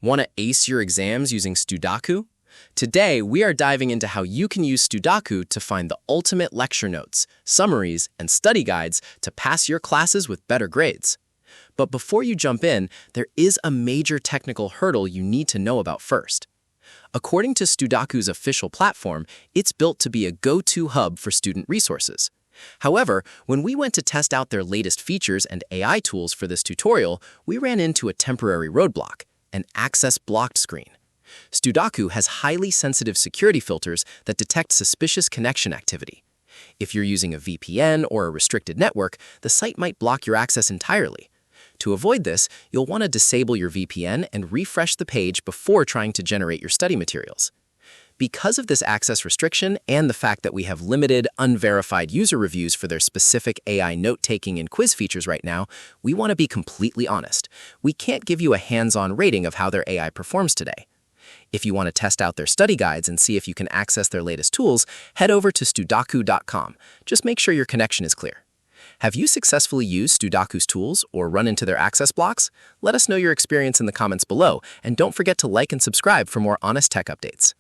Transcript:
Want to ace your exams using Studocu? Today, we are diving into how you can use Studocu to find the ultimate lecture notes, summaries, and study guides to pass your classes with better grades. But before you jump in, there is a major technical hurdle you need to know about first. According to Studocu's official platform, it's built to be a go-to hub for student resources. However, when we went to test out their latest features and AI tools for this tutorial, we ran into a temporary roadblock, an access blocked screen. Studocu has highly sensitive security filters that detect suspicious connection activity. If you're using a VPN or a restricted network, the site might block your access entirely. To avoid this, you'll want to disable your VPN and refresh the page before trying to generate your study materials. Because of this access restriction and the fact that we have limited, unverified user reviews for their specific AI note-taking and quiz features right now, we want to be completely honest. We can't give you a hands-on rating of how their AI performs today. If you want to test out their study guides and see if you can access their latest tools, head over to studocu.com. Just make sure your connection is clear. Have you successfully used Studocu's tools or run into their access blocks? Let us know your experience in the comments below, and don't forget to like and subscribe for more honest tech updates.